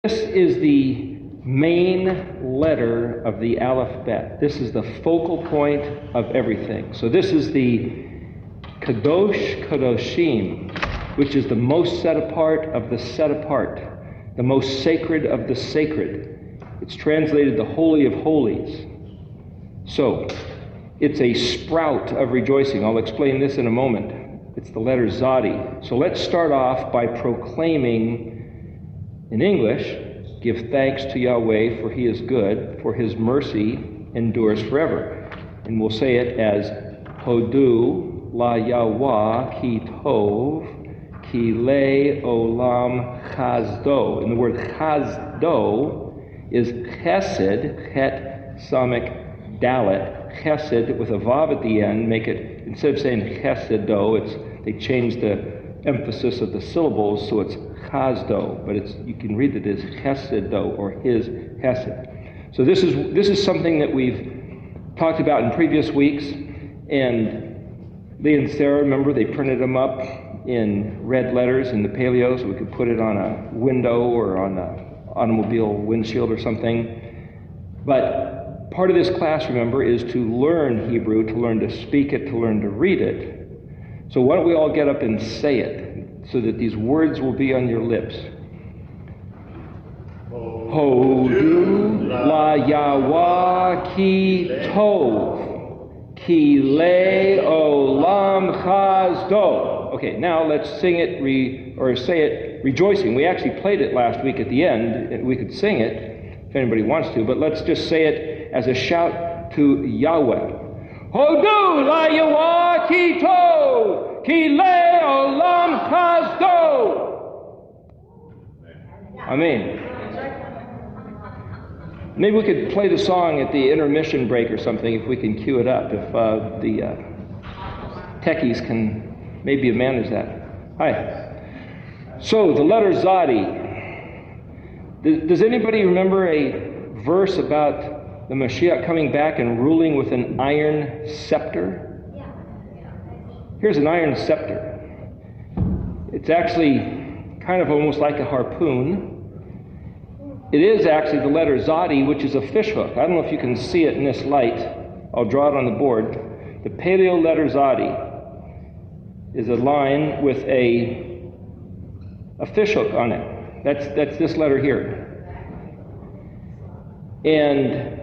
This is the main letter of the alphabet. This is the focal point of everything. So this is the Kadosh Kadoshim, which is the most set apart of the set apart, the most sacred of the sacred. It's translated the Holy of Holies. So it's a sprout of rejoicing. I'll explain this in a moment. It's the letter Tzadi. So let's start off by proclaiming in English, give thanks to Yahweh, for he is good, for his mercy endures forever. And we'll say it as Hodu la Yahweh ki tov ki le olam chazdo. And the word chazdo is chesed, het samek dalet, chesed with a vav at the end. Make it, instead of saying chesedo, they changed the emphasis of the syllables, so it's chazdo, but you can read it as chesedo or his chesed. So this is something that we've talked about in previous weeks, and Lee and Sarah, remember, they printed them up in red letters in the Paleo, so we could put it on a window or on an automobile windshield or something. But part of this class, remember, is to learn Hebrew, to learn to speak it, to learn to read it. So why don't we all get up and say it, so that these words will be on your lips. Hodu la Yahweh ki tov ki le olam chazdo. Okay, now let's sing it say it rejoicing. We actually played it last week at the end, and we could sing it if anybody wants to, but let's just say it as a shout to Yahweh. Hodu la Yahweh ki tov ki le olam chazdo. Amen. Maybe we could play the song at the intermission break or something if we can cue it up, if the techies can maybe manage that. Hi. So the letter Tzadi. Does anybody remember a verse about the Mashiach coming back and ruling with an iron scepter? Here's an iron scepter. It's actually kind of almost like a harpoon. It is actually the letter Tzadi, which is a fishhook. I don't know if you can see it in this light. I'll draw it on the board. The Paleo letter Tzadi is a line with a fishhook on it. That's this letter here. And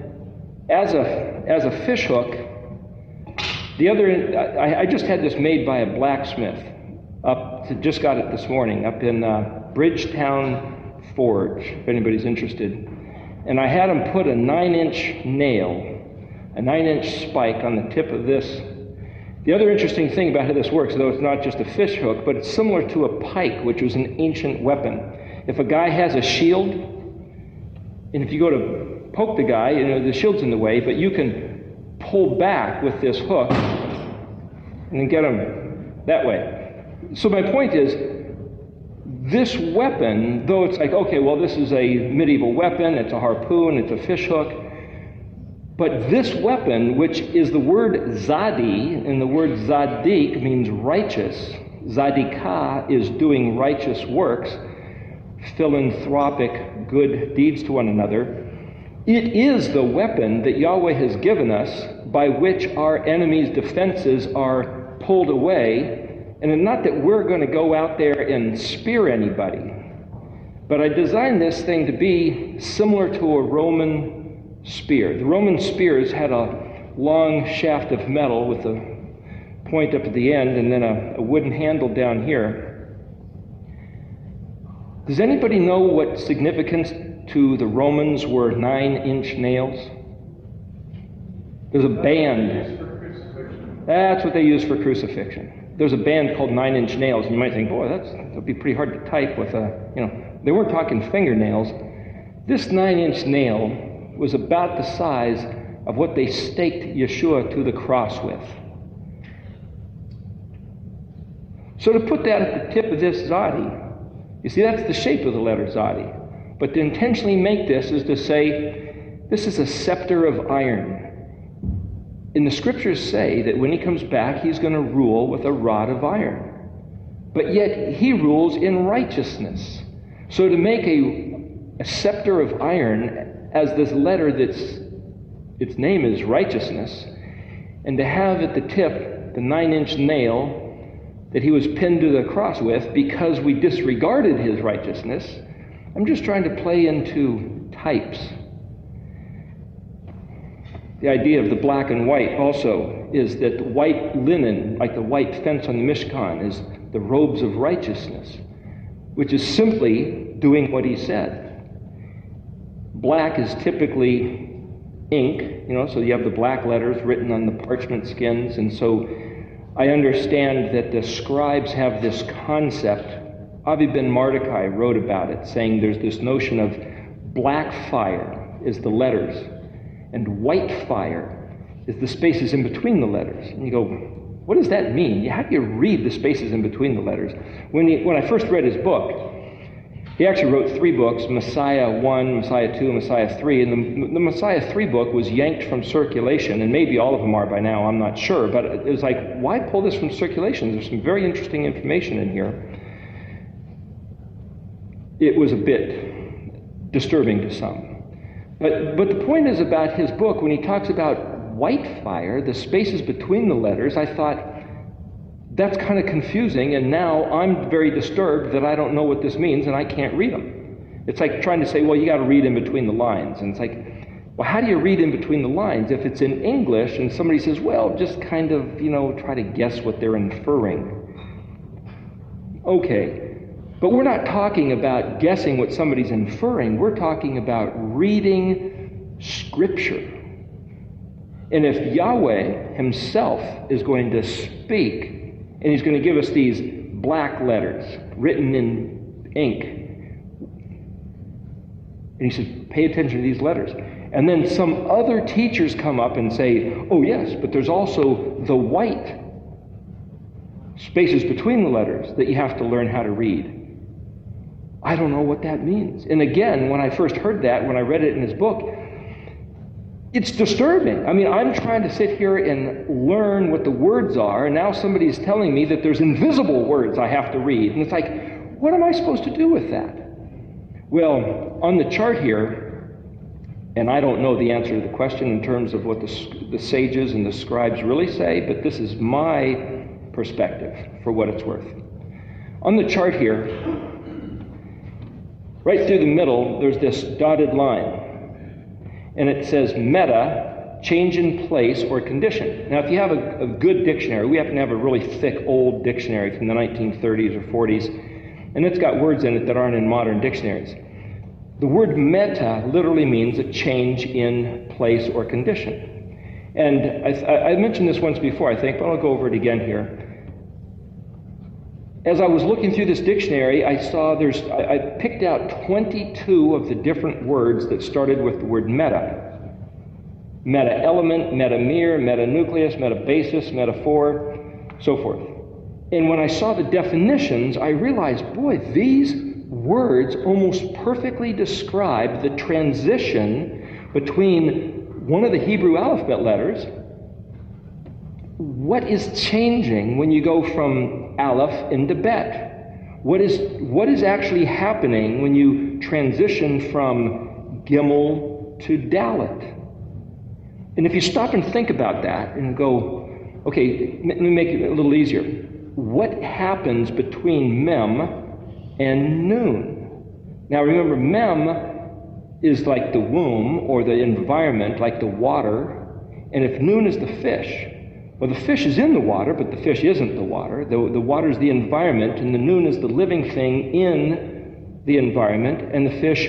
as a fishhook, I just had this made by a blacksmith just got it this morning up in Bridgetown Forge, if anybody's interested. And I had him put a 9-inch nail, a 9-inch spike on the tip of this. The other interesting thing about how this works, though it's not just a fish hook, but it's similar to a pike, which was an ancient weapon. If a guy has a shield, and if you go to poke the guy, the shield's in the way, but you can pull back with this hook and then get him that way. So my point is, this weapon, though it's like, okay, well, this is a medieval weapon, it's a harpoon, it's a fish hook, but this weapon, which is the word Tzadi, and the word Tzadik means righteous, Tzadikah is doing righteous works, philanthropic good deeds to one another. It is the weapon that Yahweh has given us by which our enemies' defenses are pulled away. And not that we're going to go out there and spear anybody, but I designed this thing to be similar to a Roman spear. The Roman spears had a long shaft of metal with a point up at the end and then a wooden handle down here. Does anybody know what significance to the Romans were 9-inch nails? There's a band. That's what they used for crucifixion. There's a band called 9-inch nails, and you might think, boy, that'd be pretty hard to type with they weren't talking fingernails. This 9-inch nail was about the size of what they staked Yeshua to the cross with. So to put that at the tip of this Tzadi, you see, that's the shape of the letter Tzadi. But to intentionally make this is to say, this is a scepter of iron. And the scriptures say that when he comes back, he's going to rule with a rod of iron. But yet he rules in righteousness. So to make a scepter of iron as this letter its name is righteousness, and to have at the tip the 9-inch nail that he was pinned to the cross with because we disregarded his righteousness. I'm just trying to play into types. The idea of the black and white also is that the white linen, like the white fence on the Mishkan, is the robes of righteousness, which is simply doing what he said. Black is typically ink, so you have the black letters written on the parchment skins, and so I understand that the scribes have this concept. Avi ben Mordechai wrote about it, saying there's this notion of black fire is the letters, and white fire is the spaces in between the letters. And you go, what does that mean? How do you read the spaces in between the letters? When I first read his book, he actually wrote 3 books, Messiah 1, Messiah 2, and Messiah 3, and the Messiah 3 book was yanked from circulation, and maybe all of them are by now, I'm not sure, but it was like, why pull this from circulation? There's some very interesting information in here. It was a bit disturbing to some. But the point is about his book, when he talks about white fire, the spaces between the letters, I thought, that's kind of confusing, and now I'm very disturbed that I don't know what this means and I can't read them. It's like trying to say, well, you got to read in between the lines. And it's like, well, how do you read in between the lines? If it's in English and somebody says, well, just kind of, try to guess what they're inferring. Okay, but we're not talking about guessing what somebody's inferring. We're talking about reading Scripture. And if Yahweh himself is going to speak, and he's going to give us these black letters written in ink, and he says, pay attention to these letters. And then some other teachers come up and say, oh yes, but there's also the white spaces between the letters that you have to learn how to read. I don't know what that means. And again, when I first heard that, when I read it in his book, it's disturbing. I'm trying to sit here and learn what the words are, and now somebody's telling me that there's invisible words I have to read. And it's like, what am I supposed to do with that? Well, on the chart here, and I don't know the answer to the question in terms of what the sages and the scribes really say, but this is my perspective for what it's worth. On the chart here, right through the middle, there's this dotted line. And it says meta, change in place or condition. Now, if you have a good dictionary, we happen to have a really thick old dictionary from the 1930s or 40s, and it's got words in it that aren't in modern dictionaries. The word meta literally means a change in place or condition. And I mentioned this once before, I think, but I'll go over it again here. As I was looking through this dictionary, I saw I picked out 22 of the different words that started with the word meta. Meta-element, meta-mere, meta-nucleus, meta-basis, metaphor, so forth. And when I saw the definitions, I realized, boy, these words almost perfectly describe the transition between one of the Hebrew alphabet letters. What is changing when you go from Aleph into Bet? What is actually happening when you transition from Gimel to Dalet? And if you stop and think about that and go, okay, let me make it a little easier. What happens between Mem and Nun? Now remember, Mem is like the womb or the environment, like the water, and if Nun is the fish, well, the fish is in the water, but the fish isn't the water. The water is the environment, and the Nun is the living thing in the environment, and the fish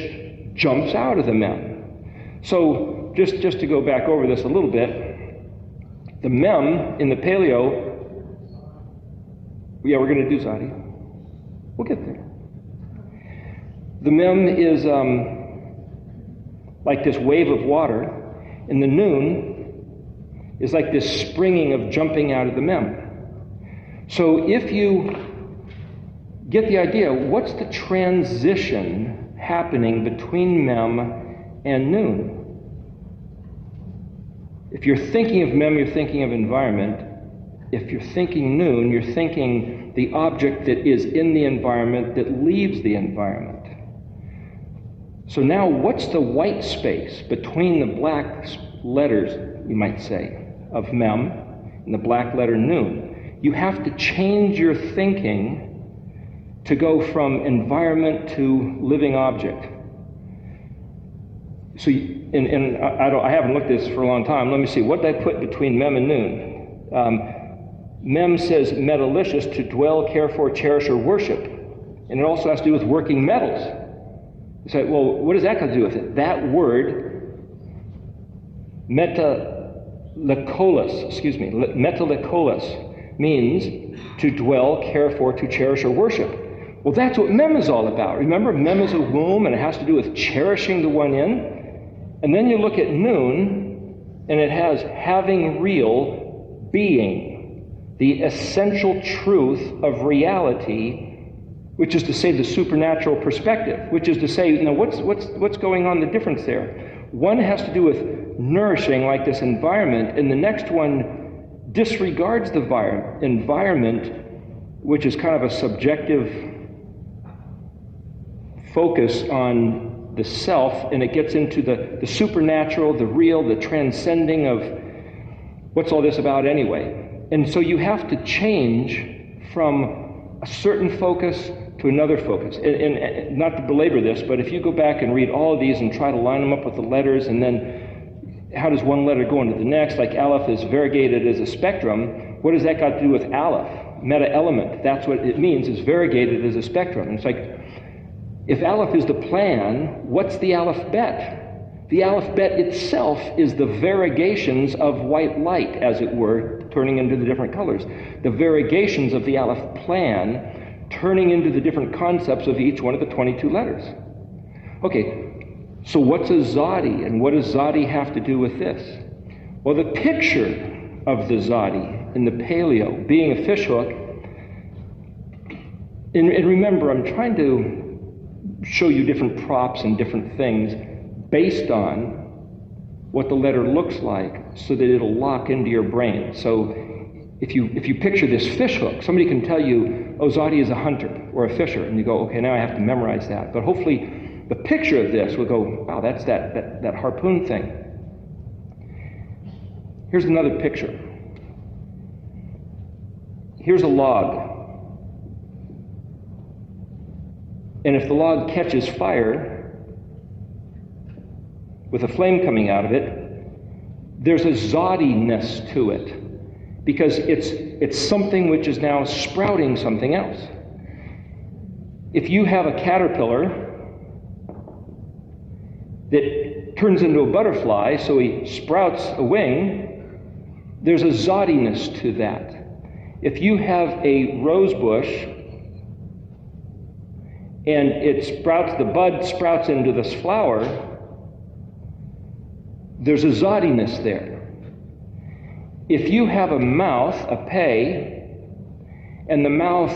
jumps out of the Mem. So just to go back over this a little bit, the Mem in the Paleo, yeah, we're going to do Tzadi. We'll get there. The Mem is like this wave of water, and the Nun is like this springing of jumping out of the Mem. So if you get the idea, what's the transition happening between Mem and Nun? If you're thinking of Mem, you're thinking of environment. If you're thinking Nun, you're thinking the object that is in the environment that leaves the environment. So now what's the white space between the black letters, you might say, of mem and the black letter nun? You have to change your thinking to go from environment to living object. So, I haven't looked at this for a long time. Let me see, what did I put between mem and nun? Mem says metallicious, to dwell, care for, cherish, or worship. And it also has to do with working metals. You say, well, what does that have to do with it? That word, metallikolos, means to dwell, care for, to cherish, or worship. Well, that's what mem is all about. Remember, mem is a womb, and it has to do with cherishing the one in. And then you look at nun, and it has having real being, the essential truth of reality, which is to say the supernatural perspective, which is to say, what's going on, the difference there? One has to do with nourishing, like this environment, and the next one disregards the environment, which is kind of a subjective focus on the self, and it gets into the supernatural, the real, the transcending of what's all this about anyway. And so you have to change from a certain focus to another focus. And not to belabor this, but if you go back and read all of these and try to line them up with the letters, and then how does one letter go into the next? Like Aleph is variegated as a spectrum. What does that got to do with Aleph? Meta-element. That's what it means, is variegated as a spectrum. And it's like, if Aleph is the plan, what's the Aleph bet? The Aleph bet itself is the variegations of white light, as it were, turning into the different colors. The variegations of the Aleph plan turning into the different concepts of each one of the 22 letters. Okay, so what's a Tzadi, and what does Tzadi have to do with this? Well, the picture of the Tzadi in the Paleo, being a fishhook, and remember, I'm trying to show you different props and different things based on what the letter looks like, so that it'll lock into your brain. So if you picture this fish hook, somebody can tell you, oh, Tzadi is a hunter or a fisher, and you go, okay, now I have to memorize that. But hopefully the picture of this will go, wow, that's that harpoon thing. Here's another picture. Here's a log. And if the log catches fire with a flame coming out of it, there's a Tzadi-ness to it, because it's something which is now sprouting something else. If you have a caterpillar that turns into a butterfly, so he sprouts a wing, there's a Tzadi-ness to that. If you have a rose bush and it sprouts, the bud sprouts into this flower, there's a Tzadi-ness there. If you have a mouth, a pei, and the mouth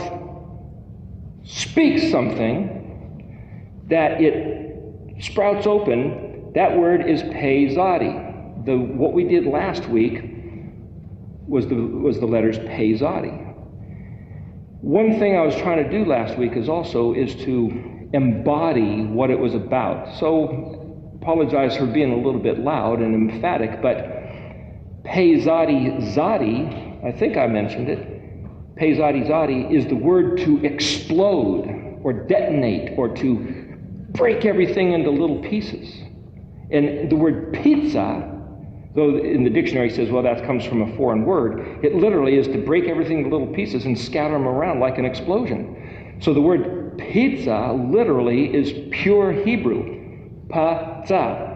speaks something, that it sprouts open, that word is pei Tzadi. What we did last week was the letters pei Tzadi. One thing I was trying to do last week is to embody what it was about. So, apologize for being a little bit loud and emphatic, but pei Tzadi, I think I mentioned it, pei Tzadi is the word to explode or detonate or to break everything into little pieces. And the word pizza, though in the dictionary says, well, that comes from a foreign word, it literally is to break everything into little pieces and scatter them around like an explosion. So the word pizza literally is pure Hebrew, pa-za,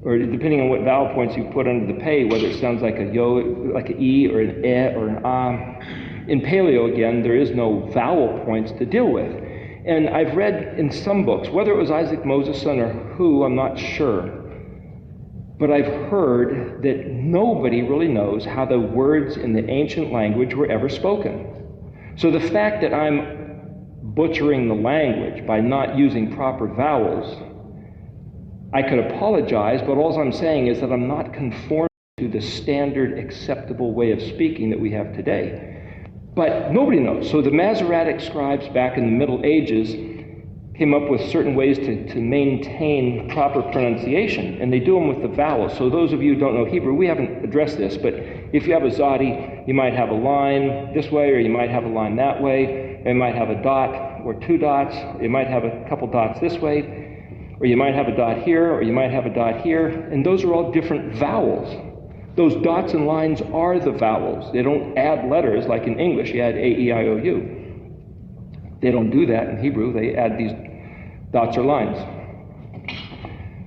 or depending on what vowel points you put under the pei, whether it sounds like a yo, like an e, or an e, or an ah. In Paleo, again, there is no vowel points to deal with. And I've read in some books, whether it was Isaac Mosesson or who, I'm not sure, but I've heard that nobody really knows how the words in the ancient language were ever spoken. So the fact that I'm butchering the language by not using proper vowels, I could apologize, but all I'm saying is that I'm not conforming to the standard acceptable way of speaking that we have today. But nobody knows. So the Masoretic scribes back in the Middle Ages came up with certain ways to maintain proper pronunciation, and they do them with the vowels. So those of you who don't know Hebrew, we haven't addressed this, but if you have a Tzadi, you might have a line this way, or you might have a line that way, or you might have a dot or two dots, you might have a couple dots this way, or you might have a dot here, or you might have a dot here, and those are all different vowels. Those dots and lines are the vowels. They don't add letters like in English, you add A, E, I, O, U. They don't do that in Hebrew, they add these dots or lines.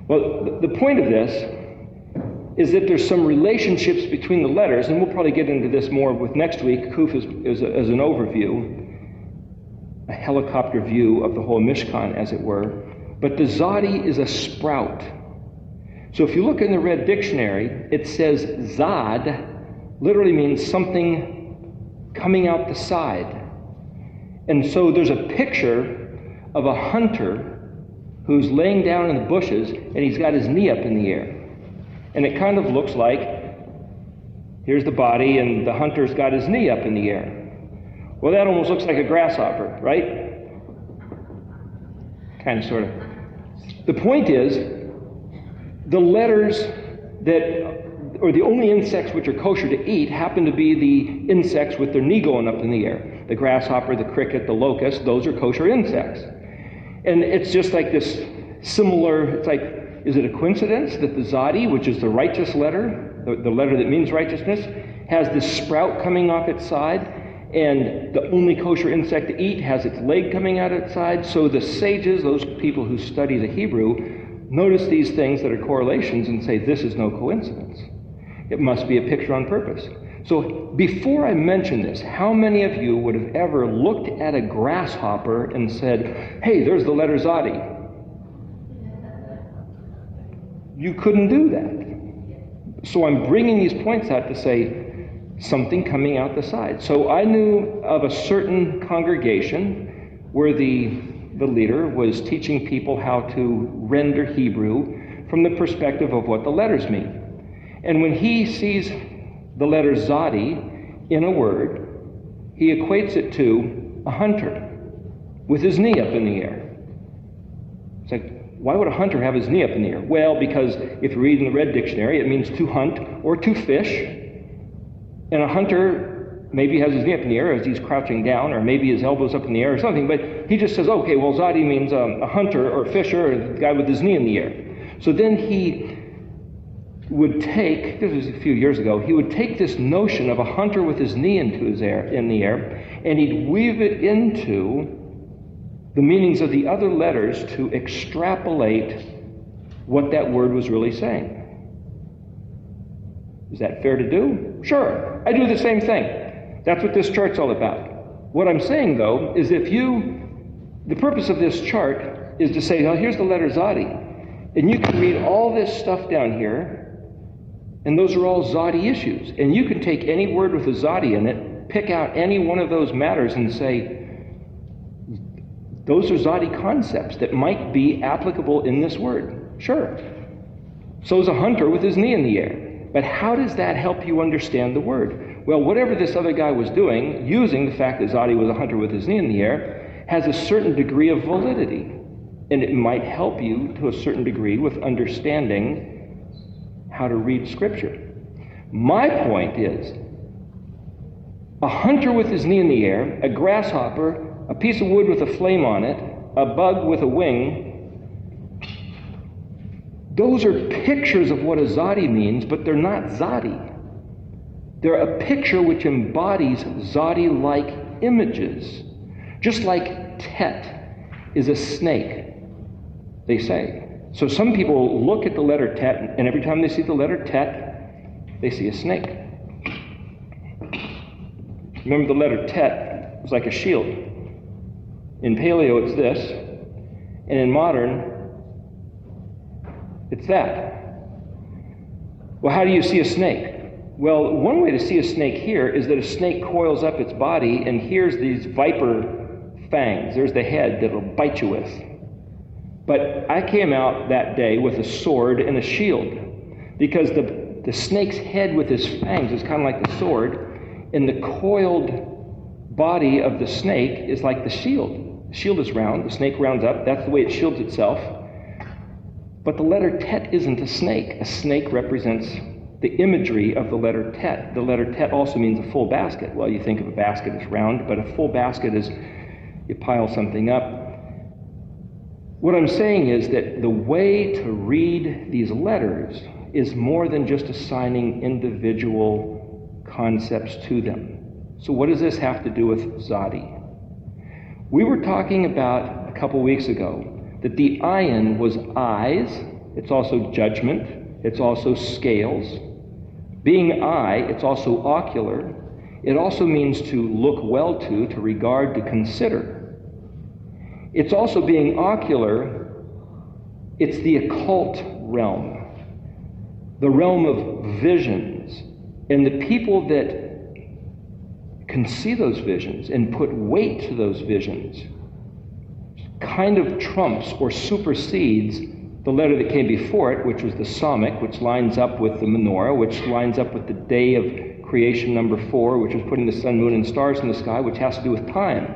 Well, the point of this is that there's some relationships between the letters, and we'll probably get into this more with next week. Kuf is an overview, a helicopter view of the whole Mishkan, as it were. But the Tzadi is a sprout. So if you look in the Red Dictionary, it says Zad literally means something coming out the side. And so there's a picture of a hunter who's laying down in the bushes, and he's got his knee up in the air. And it kind of looks like, here's the body, and the hunter's got his knee up in the air. Well, that almost looks like a grasshopper, right? Kind of, sort of. The point is, the letters or the only insects which are kosher to eat happen to be the insects with their knee going up in the air. The grasshopper, the cricket, the locust, those are kosher insects. And it's just like this similar, it's like, is it a coincidence that the Tzadi, which is the righteous letter, the letter that means righteousness, has this sprout coming off its side, and the only kosher insect to eat has its leg coming out its side? So the sages, those people who study the Hebrew, notice these things that are correlations and say, this is no coincidence. It must be a picture on purpose. So before I mention this, how many of you would have ever looked at a grasshopper and said, hey, there's the letter Tzadi? You couldn't do that. So I'm bringing these points out to say something coming out the side. So I knew of a certain congregation where the leader was teaching people how to render Hebrew from the perspective of what the letters mean. And when he sees the letter Tzadi in a word, he equates it to a hunter with his knee up in the air. It's like, why would a hunter have his knee up in the air? Well, because if you read in the Red Dictionary, it means to hunt or to fish. And a hunter maybe has his knee up in the air as he's crouching down, or maybe his elbows up in the air or something, but he just says, okay, well, Tzadi means a hunter or a fisher, or the guy with his knee in the air. So then he would take, this was a few years ago, he would take this notion of a hunter with his knee in the air, and he'd weave it into the meanings of the other letters to extrapolate what that word was really saying. Is that fair to do? Sure, I do the same thing. That's what this chart's all about. What I'm saying, though, is the purpose of this chart is to say, now here's the letter Tzadi, and you can read all this stuff down here, and those are all Tzadi issues. And you can take any word with a Tzadi in it, pick out any one of those matters and say, those are Tzadi concepts that might be applicable in this word. Sure. So is a hunter with his knee in the air. But how does that help you understand the word? Well, whatever this other guy was doing, using the fact that Tzadi was a hunter with his knee in the air, has a certain degree of validity. And it might help you to a certain degree with understanding how to read Scripture. My point is, a hunter with his knee in the air, a grasshopper, a piece of wood with a flame on it, a bug with a wing, those are pictures of what a Tzadi means, but they're not Tzadi. They're a picture which embodies Tzadi-like images. Just like Tet is a snake, they say. So some people look at the letter Tet, and every time they see the letter Tet, they see a snake. Remember, the letter Tet was like a shield. In Paleo, it's this, and in modern, it's that. Well, how do you see a snake? Well, one way to see a snake here is that a snake coils up its body, and here's these viper fangs. There's the head that it'll bite you with. But I came out that day with a sword and a shield, because the snake's head with his fangs is kind of like the sword, and the coiled body of the snake is like the shield. shield is round, the snake rounds up, that's the way it shields itself. But the letter tet isn't a snake. A snake represents the imagery of the letter tet. The letter tet also means a full basket. Well, you think of a basket as round, but a full basket is you pile something up. What I'm saying is that the way to read these letters is more than just assigning individual concepts to them. So what does this have to do with Tzadi? We were talking about a couple weeks ago that the ayin was eyes, it's also judgment, it's also scales. Being eye, it's also ocular. It also means to look well to regard, to consider. It's also being ocular, it's the occult realm, the realm of visions. And the people that can see those visions and put weight to those visions kind of trumps or supersedes the letter that came before it, which was the Samik, which lines up with the menorah, which lines up with the day of creation number 4, which was putting the sun, moon, and stars in the sky, which has to do with time.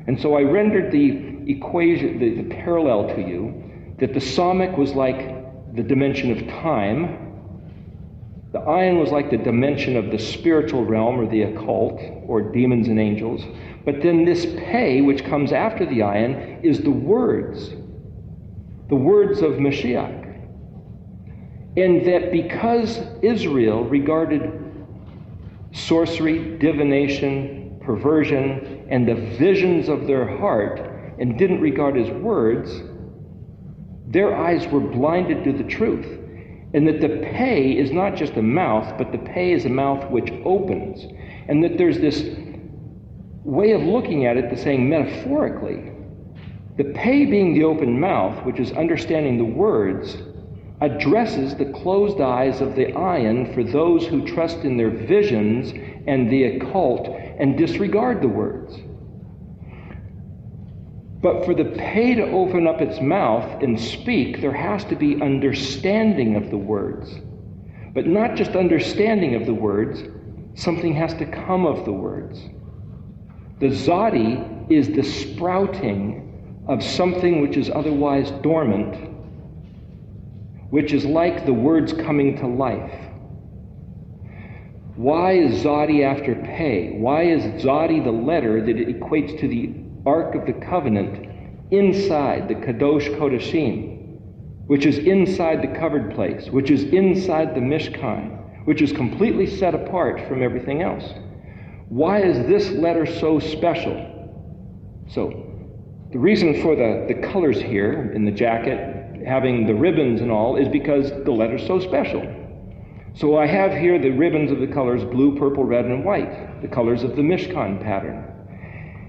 And so I rendered the equation, the parallel to you, that the Samik was like the dimension of time, the ayin was like the dimension of the spiritual realm or the occult or demons and angels. But then this pei, which comes after the ayin, is the words of Mashiach. And that because Israel regarded sorcery, divination, perversion, and the visions of their heart and didn't regard his words, their eyes were blinded to the truth. And that the pei is not just a mouth, but the pei is a mouth which opens. And that there's this way of looking at it, the saying metaphorically, the pei being the open mouth, which is understanding the words, addresses the closed eyes of the ayin for those who trust in their visions and the occult and disregard the words. But for the pei to open up its mouth and speak, there has to be understanding of the words. But not just understanding of the words, something has to come of the words. The Tzadi is the sprouting of something which is otherwise dormant, which is like the words coming to life. Why is Tzadi after pei? Why is Tzadi the letter that it equates to the Ark of the Covenant inside the Kadosh Kodashim, which is inside the covered place, which is inside the Mishkan, which is completely set apart from everything else? Why is this letter so special? So, the reason for the colors here in the jacket, having the ribbons and all, is because the letter's so special. So I have here the ribbons of the colors blue, purple, red, and white, the colors of the Mishkan pattern.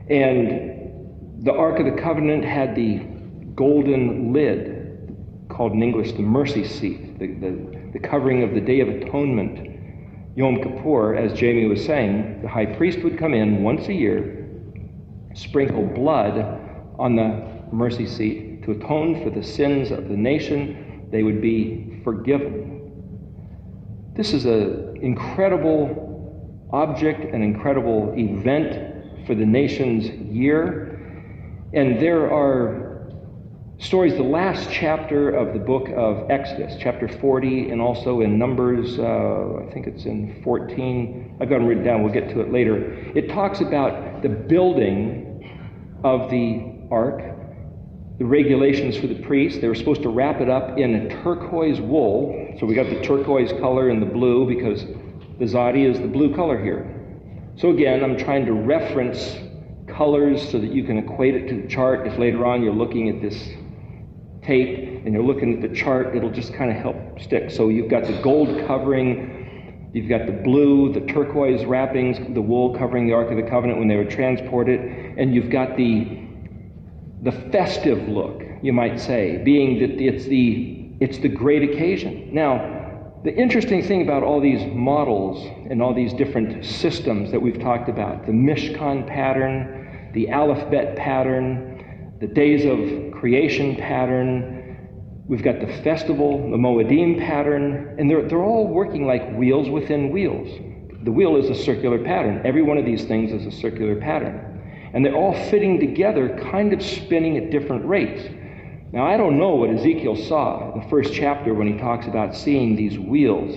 And the Ark of the Covenant had the golden lid, called in English the mercy seat, the covering of the Day of Atonement, Yom Kippur. As Jamie was saying, the high priest would come in once a year, sprinkle blood on the mercy seat to atone for the sins of the nation. They would be forgiven. This is an incredible object, an incredible event for the nation's year. And there are stories, the last chapter of the book of Exodus, chapter 40, and also in Numbers, I think it's in 14. I've got them written down, we'll get to it later. It talks about the building of the ark, the regulations for the priests. They were supposed to wrap it up in a turquoise wool. So we got the turquoise color and the blue because the Tzadi is the blue color here. So again, I'm trying to reference colors so that you can equate it to the chart. If later on you're looking at this tape and you're looking at the chart, it'll just kind of help stick. So you've got the gold covering, you've got the blue, the turquoise wrappings, the wool covering the Ark of the Covenant when they would transport it, and you've got the festive look, you might say, being that it's the great occasion. Now, the interesting thing about all these models and all these different systems that we've talked about, the Mishkan pattern, the Aleph Bet pattern, the days of creation pattern, we've got the festival, the Moedim pattern, and they're all working like wheels within wheels. The wheel is a circular pattern. Every one of these things is a circular pattern. And they're all fitting together, kind of spinning at different rates. Now, I don't know what Ezekiel saw in the first chapter when he talks about seeing these wheels,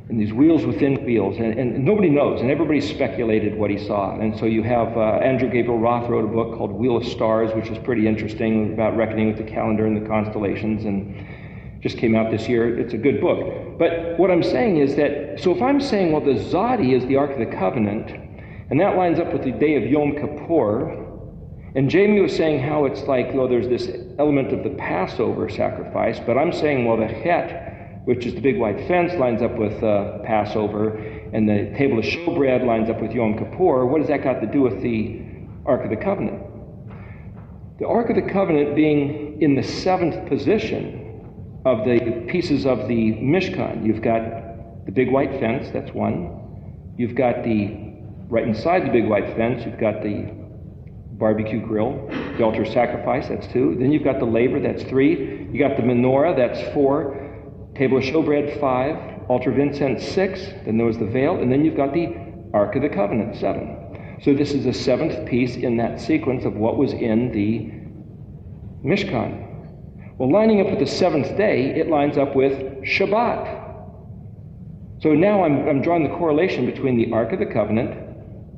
and these wheels within wheels, and nobody knows, and everybody speculated what he saw. And so you have Andrew Gabriel Roth wrote a book called Wheel of Stars, which is pretty interesting, about reckoning with the calendar and the constellations, and just came out this year. It's a good book. But what I'm saying is that, so if I'm saying, well, the Tzadi is the Ark of the Covenant, and that lines up with the day of Yom Kippur, and Jamie was saying how it's like, well, there's this element of the Passover sacrifice, but I'm saying, well, the Het, which is the big white fence, lines up with Passover, and the table of showbread lines up with Yom Kippur. What does that got to do with the Ark of the Covenant? The Ark of the Covenant being in the 7th position of the pieces of the Mishkan. You've got the big white fence, that's one. You've got right inside the big white fence, you've got the barbecue grill, the altar sacrifice, that's 2. Then you've got the laver, that's 3. You got the menorah, that's 4. Table of showbread, 5. Altar of incense, 6. Then there was the veil, and then you've got the Ark of the Covenant, 7. So this is the 7th piece in that sequence of what was in the Mishkan. Well, lining up with the 7th day, it lines up with Shabbat. So now I'm drawing the correlation between the Ark of the Covenant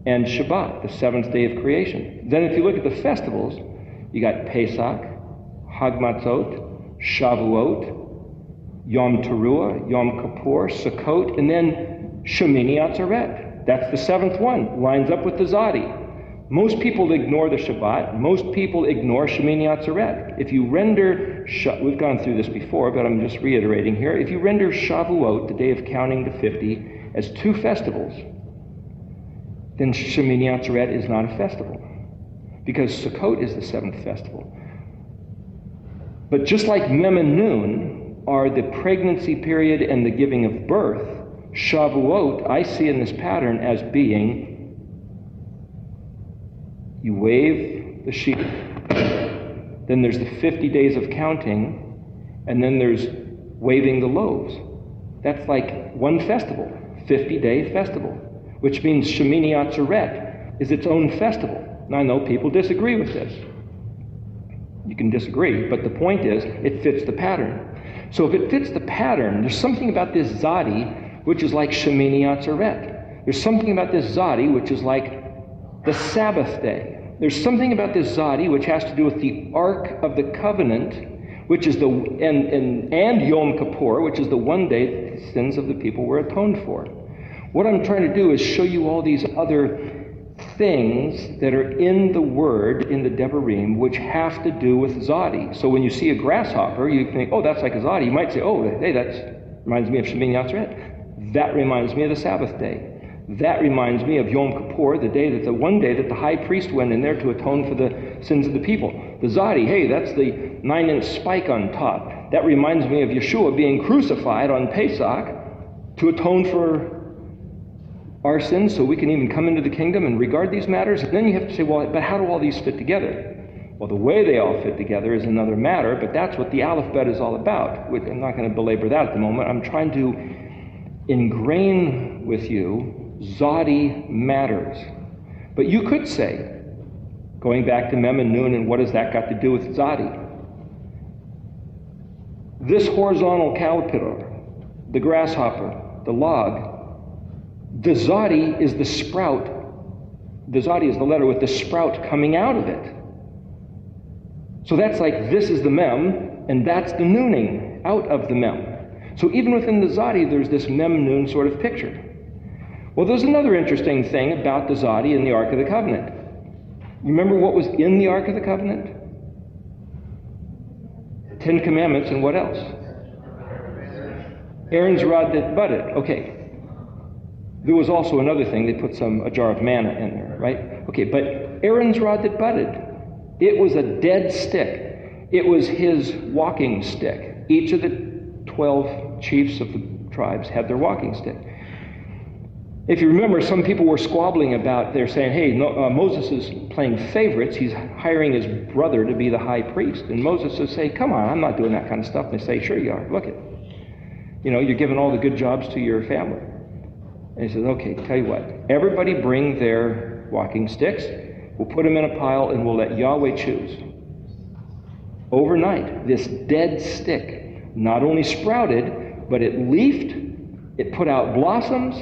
and Shabbat, the 7th day of creation. Then if you look at the festivals, you got Pesach, Hag Matzot, Shavuot, Yom Teruah, Yom Kippur, Sukkot, and then Shemini Atzeret. That's the 7th one. Lines up with the Tzadi. Most people ignore the Shabbat. Most people ignore Shemini Atzeret. If you render, we've gone through this before, but I'm just reiterating here. If you render Shavuot, the day of counting to 50, as 2 festivals, then Shemini Atzeret is not a festival, because Sukkot is the 7th festival. But just like Mem and Nun are the pregnancy period and the giving of birth, Shavuot I see in this pattern as being, you wave the sheep, then there's the 50 days of counting, and then there's waving the loaves. That's like one festival, 50-day festival, which means Shemini Atzeret is its own festival. Now I know people disagree with this. You can disagree, but the point is, it fits the pattern. So if it fits the pattern, there's something about this Tzadi which is like Shemini Atzeret. There's something about this Tzadi which is like the Sabbath day. There's something about this Tzadi which has to do with the Ark of the Covenant, which is and Yom Kippur, which is the one day the sins of the people were atoned for. What I'm trying to do is show you all these other things that are in the word, in the Devarim, which have to do with Tzadi. So when you see a grasshopper, you think, oh, that's like a Tzadi. You might say, oh, hey, that reminds me of Shemini Atzeret. That reminds me of the Sabbath day. That reminds me of Yom Kippur, the one day that the high priest went in there to atone for the sins of the people. The Tzadi, hey, that's the 9-inch spike on top. That reminds me of Yeshua being crucified on Pesach to atone for our sins so we can even come into the kingdom and regard these matters. And then you have to say, well, but how do all these fit together? Well, the way they all fit together is another matter, but that's what the Aleph Bet is all about. I'm not going to belabor that at the moment. I'm trying to ingrain with you Tzadi matters. But you could say, going back to Mem and Nun, and what has that got to do with Tzadi? This horizontal caterpillar, the grasshopper, the log, the Tzadi is the sprout. The Tzadi is the letter with the sprout coming out of it. So that's like, this is the Mem, and that's the Nooning out of the Mem. So even within the Tzadi, there's this Mem-Nun sort of picture. Well, there's another interesting thing about the Tzadi in the Ark of the Covenant. Remember what was in the Ark of the Covenant? 10 Commandments, and what else? Aaron's rod that budded. Okay. There was also another thing. They put a jar of manna in there, right? Okay, but Aaron's rod that budded, it was a dead stick. It was his walking stick. Each of the 12 chiefs of the tribes had their walking stick. If you remember, some people were squabbling about, they're saying, hey, Moses is playing favorites. He's hiring his brother to be the high priest. And Moses would say, come on, I'm not doing that kind of stuff. And they say, sure you are. Look it. You're giving all the good jobs to your family. And he says, okay, tell you what, everybody bring their walking sticks. We'll put them in a pile and we'll let Yahweh choose. Overnight, this dead stick not only sprouted, but it leafed, it put out blossoms,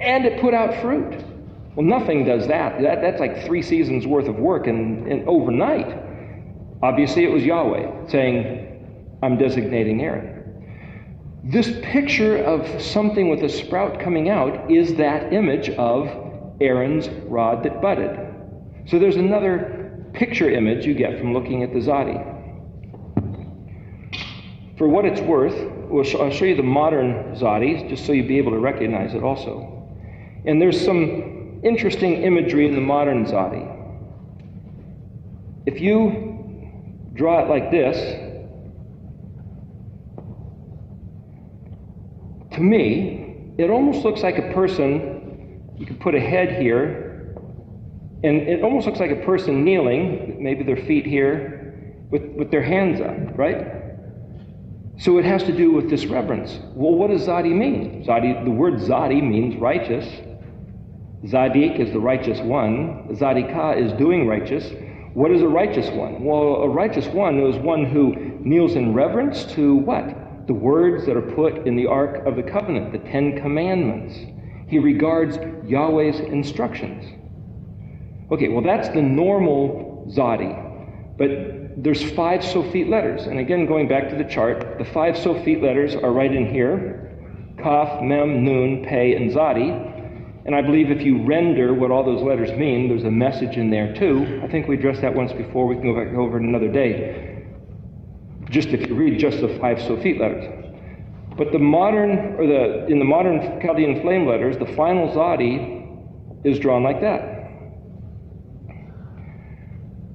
and it put out fruit. Well, nothing does that. That's like 3 seasons worth of work and overnight. Obviously, it was Yahweh saying, I'm designating Aaron. This picture of something with a sprout coming out is that image of Aaron's rod that budded. So there's another picture image you get from looking at the Tzadi. For what it's worth, I'll show you the modern Tzadi, just so you'll be able to recognize it also. And there's some interesting imagery in the modern Tzadi. If you draw it like this, to me, it almost looks like a person. You could put a head here, and it almost looks like a person kneeling, maybe their feet here, with their hands up, right? So it has to do with this reverence. Well, what does Tzadi mean? The word Tzadi means righteous. Tzadik is the righteous one. Tzadikah is doing righteous. What is a righteous one? Well, a righteous one is one who kneels in reverence to what? The words that are put in the Ark of the Covenant, the 10 Commandments. He regards Yahweh's instructions. Okay, well, that's the normal Tzadi. But there's 5 Sophite letters. And again, going back to the chart, the 5 Sophite letters are right in here. Kaf, Mem, Nun, Pei, and Tzadi. And I believe if you render what all those letters mean, there's a message in there too. I think we addressed that once before. We can go back over it another day. Just if you read just the 5 Sophite letters. But in the modern Chaldean flame letters, the final Tzadi is drawn like that.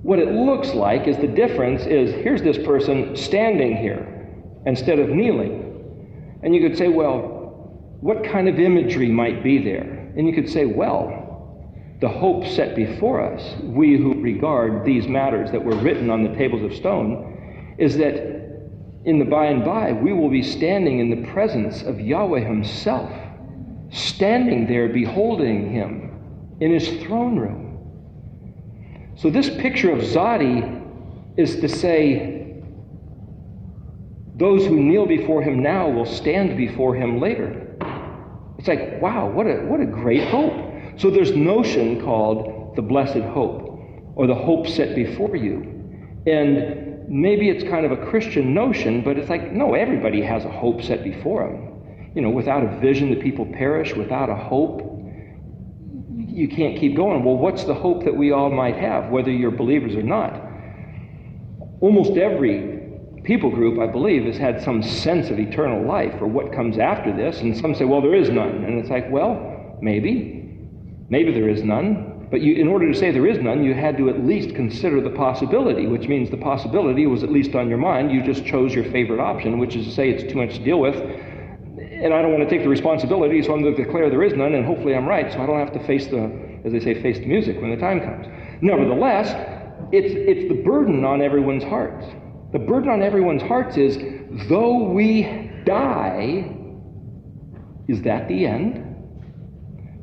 What it looks like is the difference is, here's this person standing here instead of kneeling. And you could say, well, what kind of imagery might be there? And you could say, well, the hope set before us, we who regard these matters that were written on the tables of stone, is that in the by and by, we will be standing in the presence of Yahweh himself, standing there beholding him in his throne room. So this picture of Tzadi is to say, those who kneel before him now will stand before him later. It's like, wow, what a great hope. So there's notion called the blessed hope, or the hope set before you. And maybe it's kind of a Christian notion, but it's like, no, everybody has a hope set before them. You know, without a vision, the people perish. Without a hope, you can't keep going. Well, what's the hope that we all might have, whether you're believers or not? Almost every people group, I believe, has had some sense of eternal life or what comes after this, and some say, well, there is none. And it's like, well, maybe there is none. But in order to say there is none, you had to at least consider the possibility, which means the possibility was at least on your mind. You just chose your favorite option, which is to say it's too much to deal with, and I don't want to take the responsibility, so I'm going to declare there is none, and hopefully I'm right, so I don't have to face the music when the time comes. Nevertheless, it's the burden on everyone's hearts. The burden on everyone's hearts is, though we die, is that the end?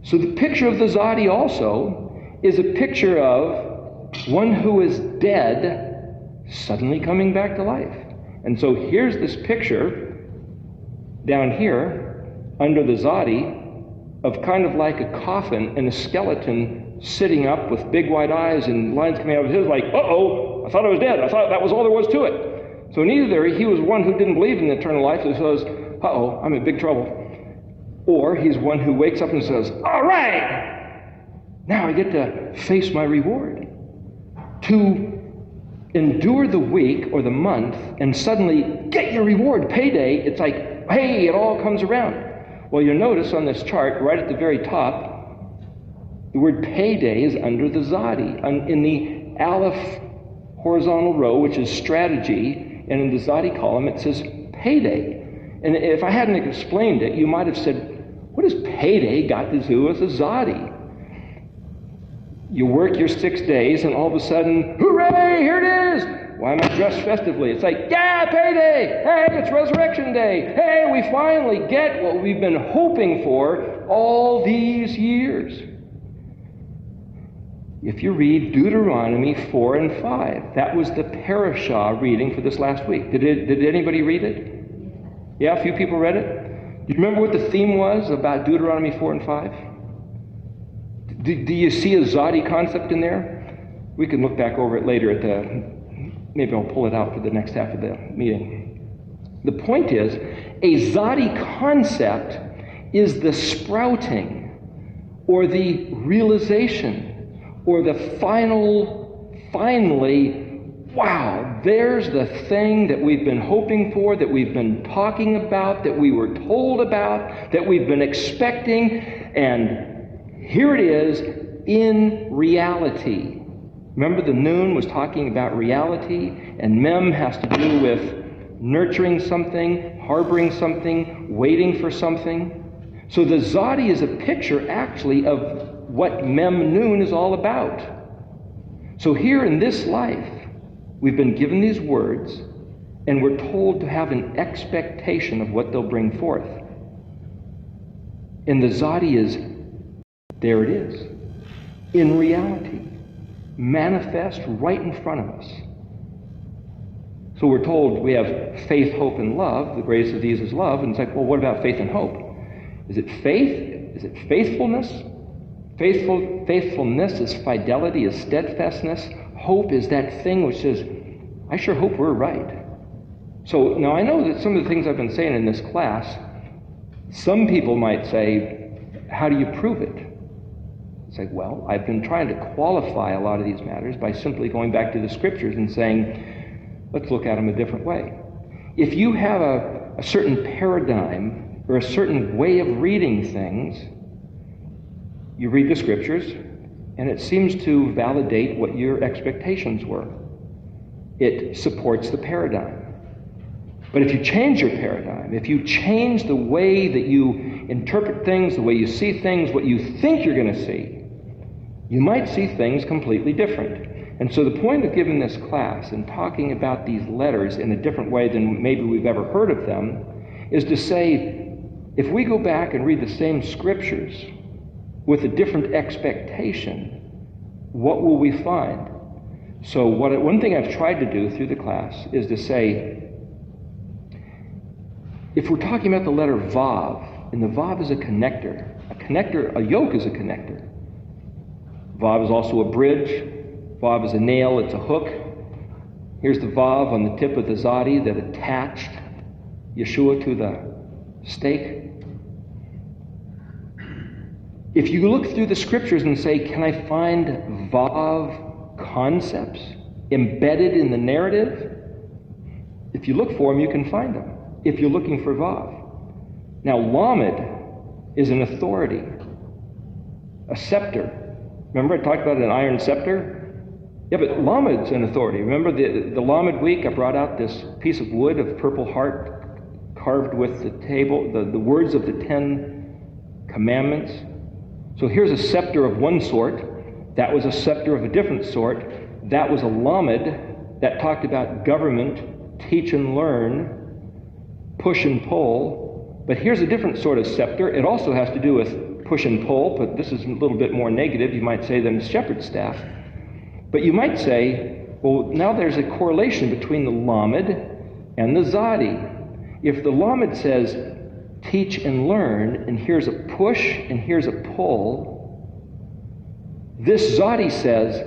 So the picture of the Tzadi also is a picture of one who is dead suddenly coming back to life. And so here's this picture down here under the Tzadi of kind of like a coffin and a skeleton sitting up with big wide eyes and lines coming out of his head like, uh-oh, I thought I was dead. I thought that was all there was to it. So neither he was one who didn't believe in eternal life who says, uh-oh, I'm in big trouble. Or he's one who wakes up and says, all right, now I get to face my reward. To endure the week or the month and suddenly get your reward, payday, it's like, hey, it all comes around. Well, you'll notice on this chart, right at the very top, the word payday is under the Tzadi. In the Aleph horizontal row, which is strategy, and in the Tzadi column, it says payday. And if I hadn't explained it, you might have said, what has payday got to do with the Tzadi? You work your 6 days, and all of a sudden, hooray, here it is! Why am I dressed festively? It's like, yeah, payday! Hey, it's Resurrection Day! Hey, we finally get what we've been hoping for all these years. if you read Deuteronomy 4 and 5, that was the parashah reading for this last week. Did anybody read it? Yeah, a few people read it? Do you remember what the theme was about Deuteronomy 4 and 5? Do you see a Tzadi concept in there? We can look back over it later maybe I'll pull it out for the next half of the meeting. The point is, a Tzadi concept is the sprouting or the realization or the finally, wow, there's the thing that we've been hoping for, that we've been talking about, that we were told about, that we've been expecting, and here it is in reality. Remember, the Noon was talking about reality, and Mem has to do with nurturing something, harboring something, waiting for something. So the Tzadi is a picture, actually, of what Mem Noon is all about. So here in this life, we've been given these words, and we're told to have an expectation of what they'll bring forth. And the Tzadi is, there it is, in reality, manifest right in front of us. So we're told we have faith, hope, and love. The greatest of these is love. And it's like, well, what about faith and hope? Is it faith? Is it faithfulness? Faithfulness is fidelity, is steadfastness. Hope is that thing which says, I sure hope we're right. So now I know that some of the things I've been saying in this class, some people might say, how do you prove it? It's like, well, I've been trying to qualify a lot of these matters by simply going back to the scriptures and saying, let's look at them a different way. If you have a certain paradigm or a certain way of reading things, you read the scriptures, and it seems to validate what your expectations were. It supports the paradigm. But if you change your paradigm, if you change the way that you interpret things, the way you see things, what you think you're going to see, you might see things completely different. And so the point of giving this class and talking about these letters in a different way than maybe we've ever heard of them is to say, if we go back and read the same scriptures with a different expectation, what will we find? So one thing I've tried to do through the class is to say, if we're talking about the letter Vav, and the Vav is a connector, a yoke is a connector. Vav is also a bridge. Vav is a nail, it's a hook. Here's the Vav on the tip of the Tzadi that attached Yeshua to the stake. If you look through the scriptures and say, can I find Vav concepts embedded in the narrative? If you look for them, you can find them, if you're looking for Vav. Now, Lamed is an authority, a scepter. Remember I talked about an iron scepter? Yeah, but Lamed's an authority. Remember the Lamed week, I brought out this piece of wood of purple heart carved with the table, the words of the 10 commandments. So here's a scepter of one sort. That was a scepter of a different sort. That was a Lamed that talked about government, teach and learn, push and pull. But here's a different sort of scepter. It also has to do with push and pull, but this is a little bit more negative, you might say, than the shepherd's staff. But you might say, well, now there's a correlation between the Lamed and the Tzadi. If the Lamed says, teach and learn, and here's a push and here's a pull, this Tzadi says,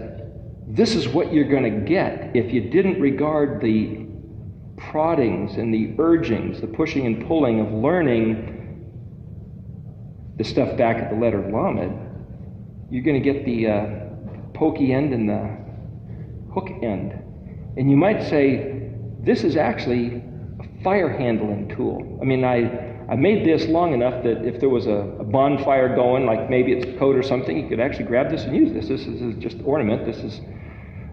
this is what you're going to get if you didn't regard the proddings and the urgings, the pushing and pulling of learning the stuff back at the letter Lamed. You're going to get the pokey end and the hook end. And you might say, this is actually a fire handling tool. I mean, I made this long enough that if there was a bonfire going, like maybe it's a coat or something, you could actually grab this and use this. This is just ornament. This is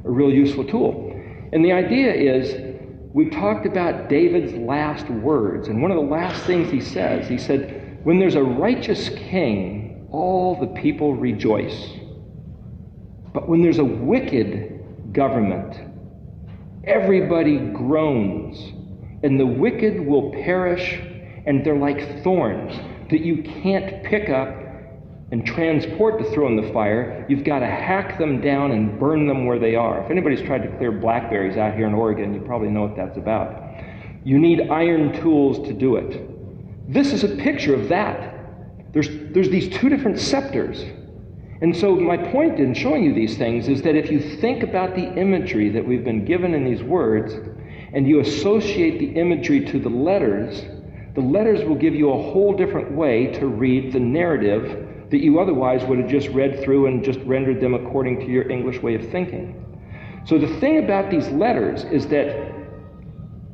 a real useful tool. And the idea is, we talked about David's last words, and one of the last things he said, when there's a righteous king, all the people rejoice. But when there's a wicked government, everybody groans, and the wicked will perish, and they're like thorns that you can't pick up and transport to throw in the fire, you've got to hack them down and burn them where they are. If anybody's tried to clear blackberries out here in Oregon, you probably know what that's about. You need iron tools to do it. This is a picture of that. There's these two different scepters. And so my point in showing you these things is that if you think about the imagery that we've been given in these words, and you associate the imagery to the letters will give you a whole different way to read the narrative that you otherwise would have just read through and just rendered them according to your English way of thinking. So the thing about these letters is that,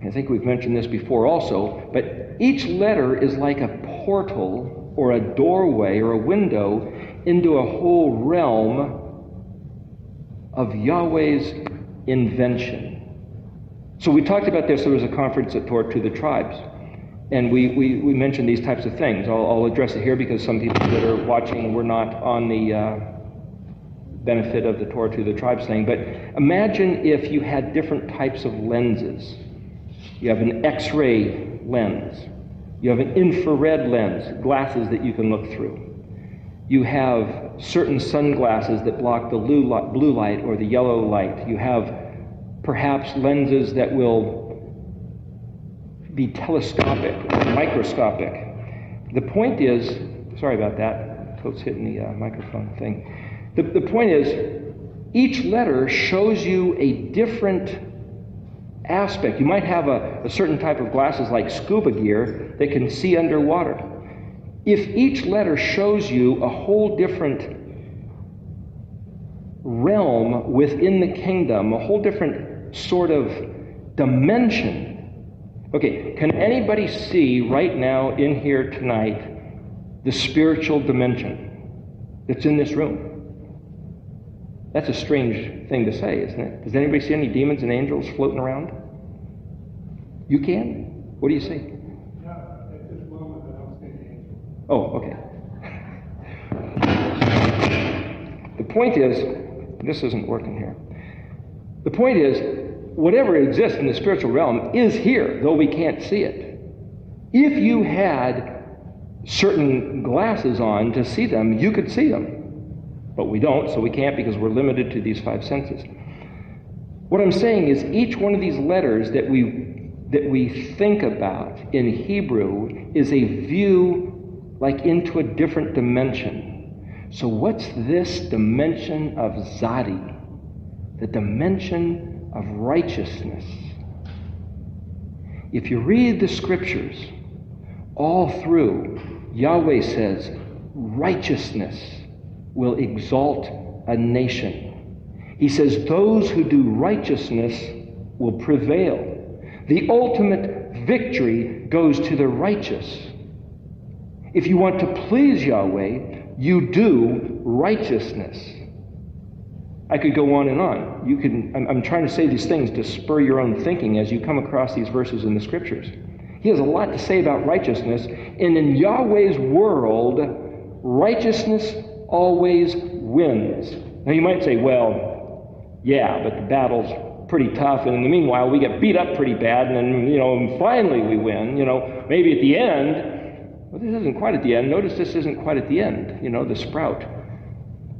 I think we've mentioned this before also, but each letter is like a portal or a doorway or a window into a whole realm of Yahweh's invention. So we talked about this. There was a conference at Torah to the Tribes. And we mentioned these types of things. I'll address it here because some people that are watching were not on the benefit of the Torah to the Tribes thing. But imagine if you had different types of lenses. You have an X-ray lens. You have an infrared lens, glasses that you can look through. You have certain sunglasses that block the blue light or the yellow light. You have perhaps lenses that will be telescopic, microscopic. The point is, sorry about that, coat's hitting the microphone thing. The point is, each letter shows you a different aspect. You might have a certain type of glasses like scuba gear that can see underwater. If each letter shows you a whole different realm within the kingdom, a whole different sort of dimension. Okay, can anybody see right now in here tonight the spiritual dimension that's in this room? That's a strange thing to say, isn't it? Does anybody see any demons and angels floating around? You can? What do you see? No, at this moment I don't see the angel. Oh, okay. The point is, this isn't working here. The point is, whatever exists in the spiritual realm is here, though we can't see it. If you had certain glasses on to see them, you could see them. But we don't, so we can't because we're limited to these five senses. What I'm saying is each one of these letters that we think about in Hebrew is a view like into a different dimension. So what's this dimension of Tzadi? The dimension of righteousness. If you read the scriptures all through, Yahweh says righteousness will exalt a nation. He says those who do righteousness will prevail. The ultimate victory goes to the righteous. If you want to please Yahweh, you do righteousness. I could go on and on. I'm trying to say these things to spur your own thinking as you come across these verses in the scriptures. He has a lot to say about righteousness, and in Yahweh's world, righteousness always wins. Now you might say, well, yeah, but the battle's pretty tough, and in the meanwhile we get beat up pretty bad, and then, finally we win. Maybe at the end, well, this isn't quite at the end. Notice this isn't quite at the end, the sprout.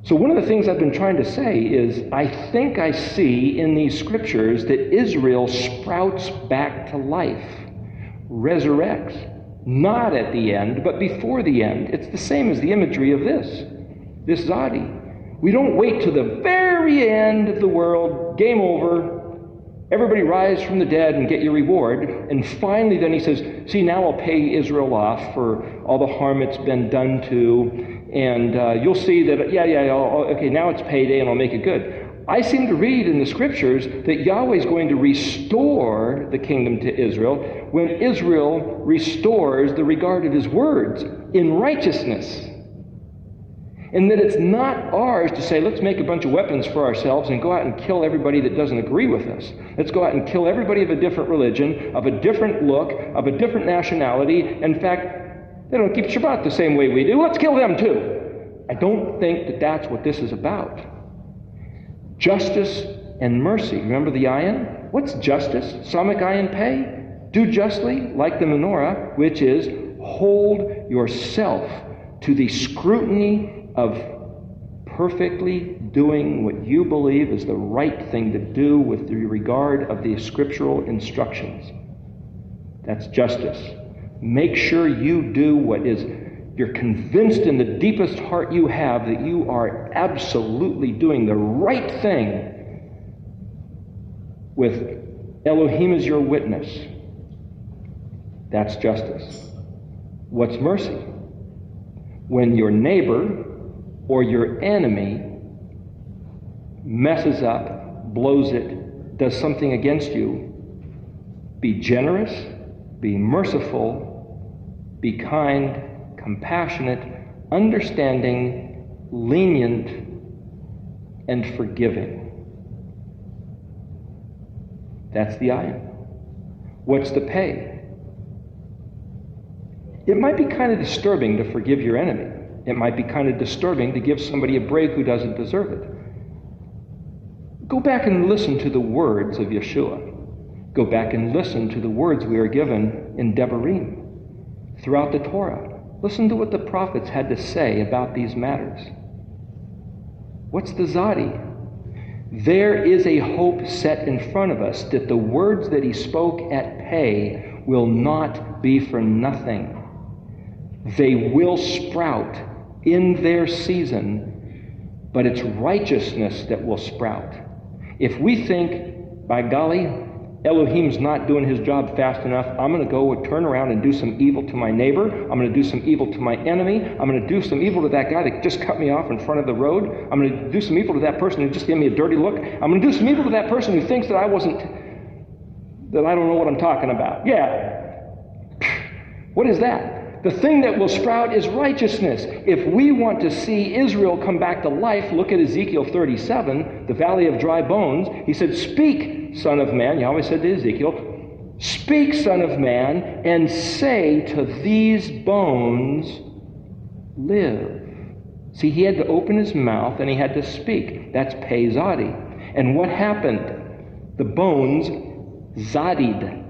So one of the things I've been trying to say is I think I see in these scriptures that Israel sprouts back to life, resurrects, not at the end, but before the end. It's the same as the imagery of this Tzadi. We don't wait to the very end of the world, game over, everybody rise from the dead and get your reward, and finally then he says, see, now I'll pay Israel off for all the harm it's been done to, and you'll see that, okay, now it's payday and I'll make it good. I seem to read in the scriptures that Yahweh is going to restore the kingdom to Israel when Israel restores the regard of his words in righteousness. And that it's not ours to say, let's make a bunch of weapons for ourselves and go out and kill everybody that doesn't agree with us. Let's go out and kill everybody of a different religion, of a different look, of a different nationality. In fact, they don't keep Shabbat the same way we do. Let's kill them too. I don't think that that's what this is about. Justice and mercy. Remember the ayin? What's justice? Samak ayin pay? Do justly, like the menorah, which is hold yourself to the scrutiny of perfectly doing what you believe is the right thing to do with the regard of the scriptural instructions. That's justice. Make sure you do what is, you're convinced in the deepest heart you have that you are absolutely doing the right thing with Elohim as your witness. That's justice. What's mercy? When your neighbor or your enemy messes up, blows it, does something against you, be generous, be merciful, be kind, compassionate, understanding, lenient, and forgiving. That's the iron. What's the pay? It might be kind of disturbing to forgive your enemy. It might be kind of disturbing to give somebody a break who doesn't deserve it. Go back and listen to the words of Yeshua. Go back and listen to the words we are given in Devarim throughout the Torah. Listen to what the prophets had to say about these matters. What's the Tzadi? There is a hope set in front of us that the words that he spoke at Pei will not be for nothing. They will sprout in their season, but it's righteousness that will sprout. If we think, by golly, Elohim's not doing his job fast enough, I'm going to go and turn around and do some evil to my neighbor, I'm going to do some evil to my enemy, I'm going to do some evil to that guy that just cut me off in front of the road, I'm going to do some evil to that person who just gave me a dirty look, I'm going to do some evil to that person who thinks that I don't know what I'm talking about. Yeah. What is that? The thing that will sprout is righteousness. If we want to see Israel come back to life, look at Ezekiel 37, the valley of dry bones. He said, speak, son of man. Yahweh said to Ezekiel, speak, son of man, and say to these bones, live. See, he had to open his mouth and he had to speak. That's Pei Tzadi. And what happened? The bones Tzadi'd.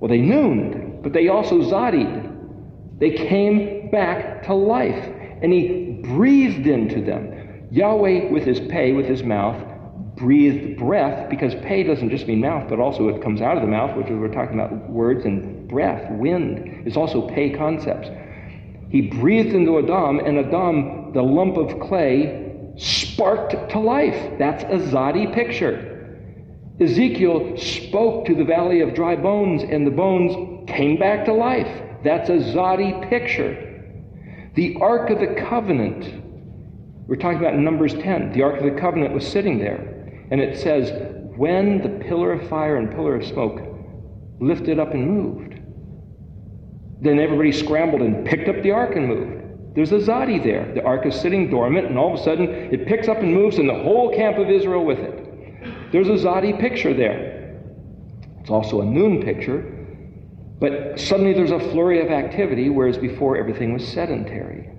Well, they nooned, but they also Tzadi'd. They came back to life, and he breathed into them. Yahweh, with his Pei, with his mouth, breathed breath, because Pei doesn't just mean mouth, but also it comes out of the mouth, which is we're talking about words, and breath, wind, is also Pei concepts. He breathed into Adam, and Adam, the lump of clay, sparked to life. That's a Tzadi picture. Ezekiel spoke to the valley of dry bones, and the bones came back to life. That's a Tzadi picture. The Ark of the Covenant, we're talking about in Numbers 10, the Ark of the Covenant was sitting there, and it says, when the pillar of fire and pillar of smoke lifted up and moved, then everybody scrambled and picked up the Ark and moved. There's a Tzadi there. The Ark is sitting dormant, and all of a sudden it picks up and moves, and the whole camp of Israel with it. There's a Tzadi picture there. It's also a noon picture. But suddenly there's a flurry of activity, whereas before everything was sedentary.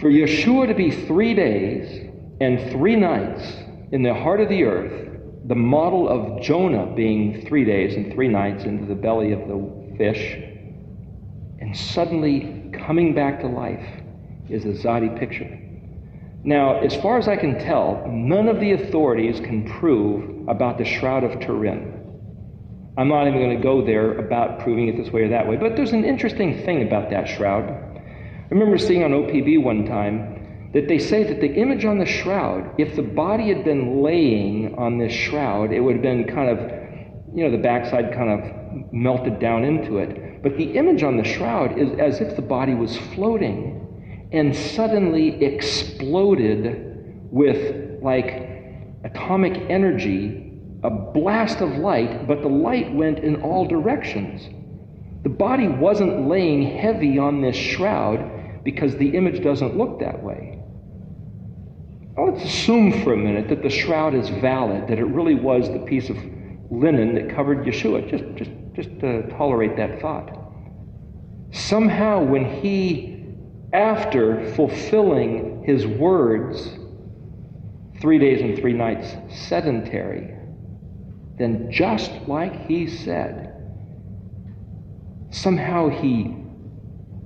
For Yeshua to be 3 days and 3 nights in the heart of the earth, the model of Jonah being 3 days and 3 nights into the belly of the fish, and suddenly coming back to life, is a Tzadi picture. Now, as far as I can tell, none of the authorities can prove about the Shroud of Turin. I'm not even going to go there about proving it this way or that way, but there's an interesting thing about that shroud. I remember seeing on OPB one time that they say that the image on the shroud, if the body had been laying on this shroud, it would have been kind of, the backside kind of melted down into it. But the image on the shroud is as if the body was floating and suddenly exploded with like atomic energy, a blast of light, but the light went in all directions. The body wasn't laying heavy on this shroud because the image doesn't look that way. Now let's assume for a minute that the shroud is valid, that it really was the piece of linen that covered Yeshua. Just to tolerate that thought. Somehow when he, after fulfilling his words, 3 days and 3 nights sedentary, then just like he said, somehow he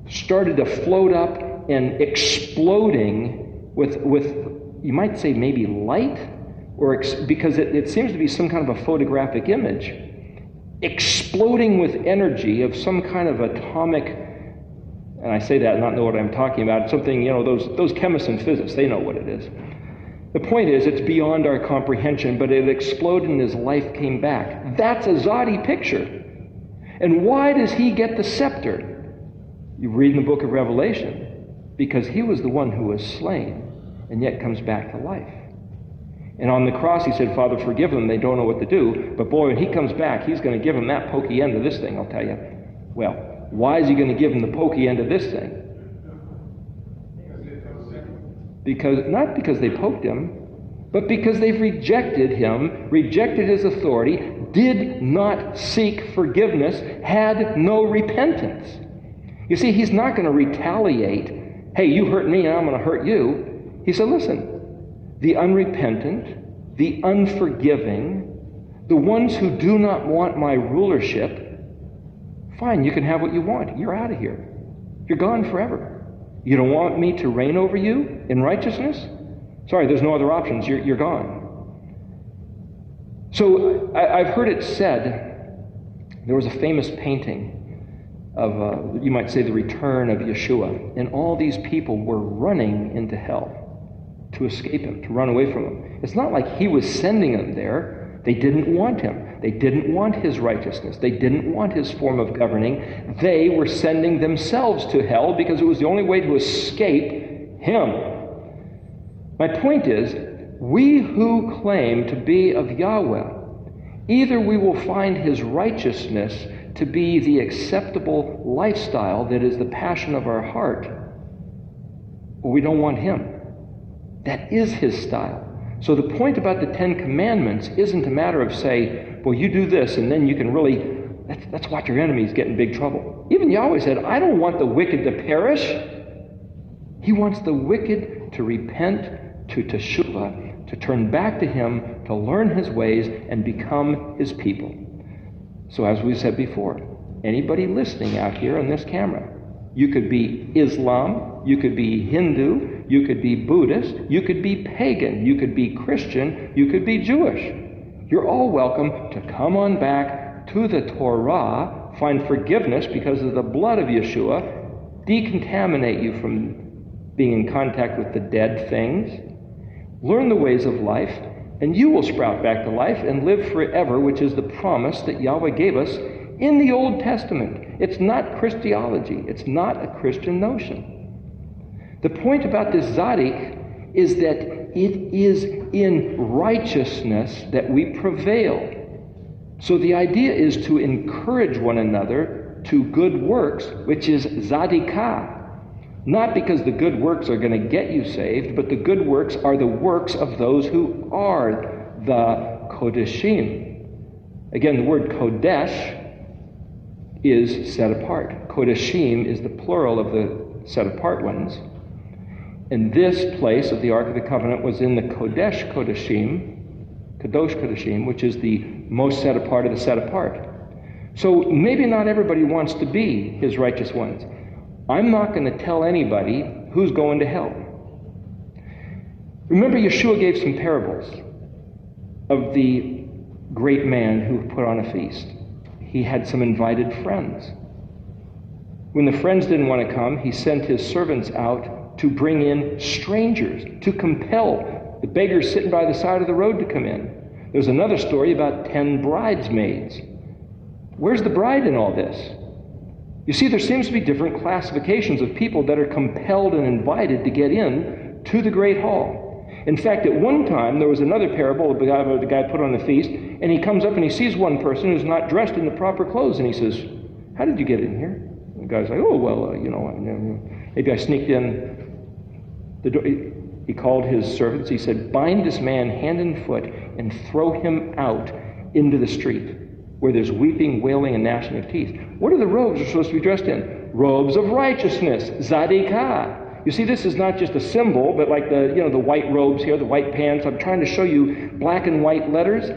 started to float up and exploding with you might say maybe light, or because it seems to be some kind of a photographic image, exploding with energy of some kind of atomic, and I say that not know what I'm talking about, something, those chemists and physicists, they know what it is. The point is, it's beyond our comprehension, but it exploded and his life came back. That's a Tzadi picture. And why does he get the scepter? You read in the book of Revelation, because he was the one who was slain and yet comes back to life. And on the cross he said, Father, forgive them, they don't know what to do. But boy, when he comes back, he's going to give them that pokey end of this thing, I'll tell you. Well, why is he going to give them the pokey end of this thing? Not because they poked him, but because they've rejected him, rejected his authority, did not seek forgiveness, had no repentance. You see, he's not going to retaliate. Hey, you hurt me and I'm going to hurt you. He said, listen, the unrepentant, the unforgiving, the ones who do not want my rulership, fine, you can have what you want. You're out of here. You're gone forever. You don't want me to reign over you in righteousness? Sorry, there's no other options. You're gone. So I've heard it said, there was a famous painting of, you might say, the return of Yeshua. And all these people were running into hell to escape him, to run away from him. It's not like he was sending them there. They didn't want him. They didn't want his righteousness. They didn't want his form of governing. They were sending themselves to hell because it was the only way to escape him. My point is, we who claim to be of Yahweh, either we will find his righteousness to be the acceptable lifestyle that is the passion of our heart, or we don't want him. That is his style. So the point about the Ten Commandments isn't a matter of, say, well, you do this, and then you can really, let's watch your enemies get in big trouble. Even Yahweh said, I don't want the wicked to perish. He wants the wicked to repent, to teshuvah, to turn back to him, to learn his ways, and become his people. So as we said before, anybody listening out here on this camera, you could be Islam, you could be Hindu, you could be Buddhist, you could be pagan, you could be Christian, you could be Jewish. You're all welcome to come on back to the Torah, find forgiveness because of the blood of Yeshua, decontaminate you from being in contact with the dead things, learn the ways of life, and you will sprout back to life and live forever, which is the promise that Yahweh gave us in the Old Testament. It's not Christology. It's not a Christian notion. The point about this Tzaddik is that it is in righteousness that we prevail. So the idea is to encourage one another to good works, which is Tzaddikah. Not because the good works are going to get you saved, but the good works are the works of those who are the Kodeshim. Again, the word Kodesh is set apart. Kodeshim is the plural of the set apart ones. And this place of the Ark of the Covenant was in the Kodesh Kodeshim, which is the most set apart of the set apart. So maybe not everybody wants to be his righteous ones. I'm not going to tell anybody who's going to hell. Remember, Yeshua gave some parables of the great man who put on a feast. He had some invited friends. When the friends didn't want to come, he sent his servants out to bring in strangers, to compel the beggars sitting by the side of the road to come in. There's another story about 10 bridesmaids. Where's the bride in all this? You see, there seems to be different classifications of people that are compelled and invited to get in to the great hall. In fact, at one time, there was another parable of the guy put on the feast, and he comes up and he sees one person who's not dressed in the proper clothes, and he says, how did you get in here? And the guy's like, oh, well, maybe I sneaked in the door. He called his servants. He said, bind this man hand and foot and throw him out into the street, where there's weeping, wailing, and gnashing of teeth. What are the robes we're supposed to be dressed in? Robes of righteousness, Tzaddikah. You see, this is not just a symbol, but like the white robes here, the white pants. I'm trying to show you black and white letters.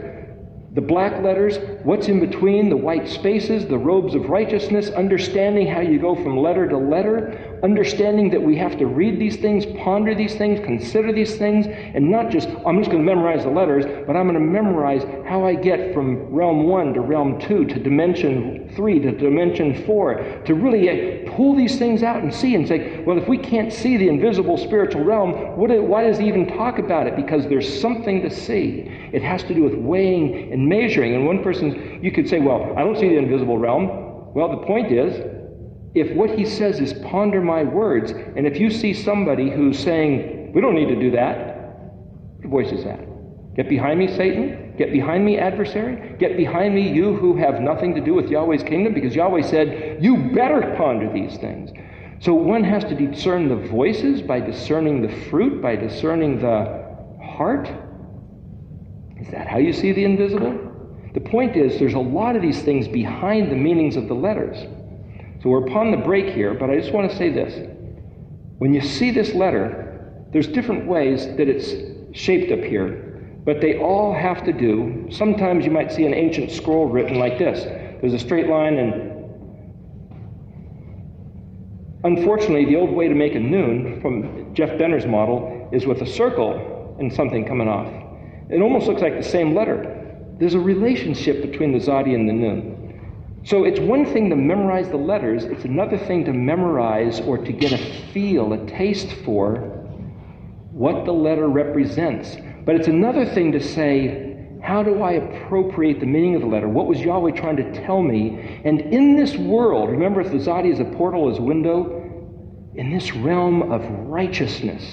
The black letters, what's in between, the white spaces, the robes of righteousness, understanding how you go from letter to letter. understanding that we have to read these things, ponder these things, consider these things, and not just, I'm just going to memorize the letters, but I'm going to memorize how I get from realm 1 to realm 2 to dimension 3 to dimension 4, to really pull these things out and see and say, well, if we can't see the invisible spiritual realm, why does he even talk about it? Because there's something to see. It has to do with weighing and measuring. And one person, you could say, well, I don't see the invisible realm. Well, the point is, if what he says is ponder my words, and if you see somebody who's saying, we don't need to do that, what voice is that? Get behind me, Satan. Get behind me, adversary. Get behind me, you who have nothing to do with Yahweh's kingdom, because Yahweh said, you better ponder these things. So one has to discern the voices by discerning the fruit, by discerning the heart. Is that how you see the invisible? The point is, there's a lot of these things behind the meanings of the letters. So we're upon the break here, but I just want to say this. When you see this letter, there's different ways that it's shaped up here, but they all have to do, sometimes you might see an ancient scroll written like this. There's a straight line, and unfortunately, the old way to make a noon from Jeff Benner's model is with a circle and something coming off. It almost looks like the same letter. There's a relationship between the Tzadi and the noon. So it's one thing to memorize the letters, it's another thing to memorize or to get a feel, a taste for what the letter represents. But it's another thing to say, how do I appropriate the meaning of the letter? What was Yahweh trying to tell me? And in this world, remember, if the Tzadi is a portal, is a window, in this realm of righteousness,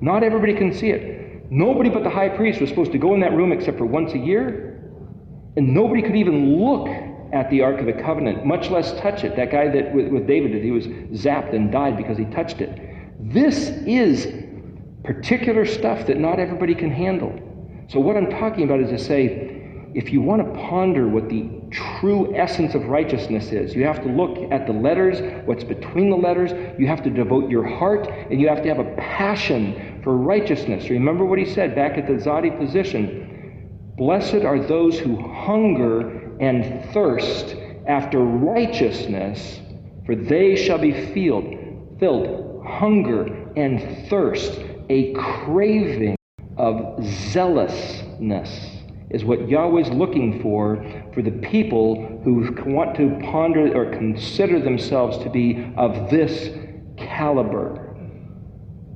not everybody can see it. Nobody but the high priest was supposed to go in that room except for once a year, and nobody could even look at the Ark of the Covenant, much less touch it. That guy that with David, he was zapped and died because he touched it. This is particular stuff that not everybody can handle. So what I'm talking about is to say, if you want to ponder what the true essence of righteousness is, you have to look at the letters, what's between the letters, you have to devote your heart, and you have to have a passion for righteousness. Remember what he said back at the Tzadi position. Blessed are those who hunger and thirst after righteousness, for they shall be filled. Hunger and thirst, a craving of zealousness is what Yahweh's looking for the people who want to ponder or consider themselves to be of this caliber.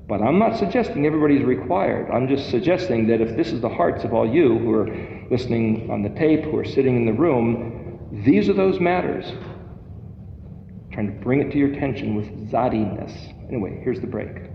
But I'm not suggesting everybody's required. I'm just suggesting that if this is the hearts of all you who are listening on the tape, who are sitting in the room, these are those matters. I'm trying to bring it to your attention with Tzadiness. Anyway, here's the break.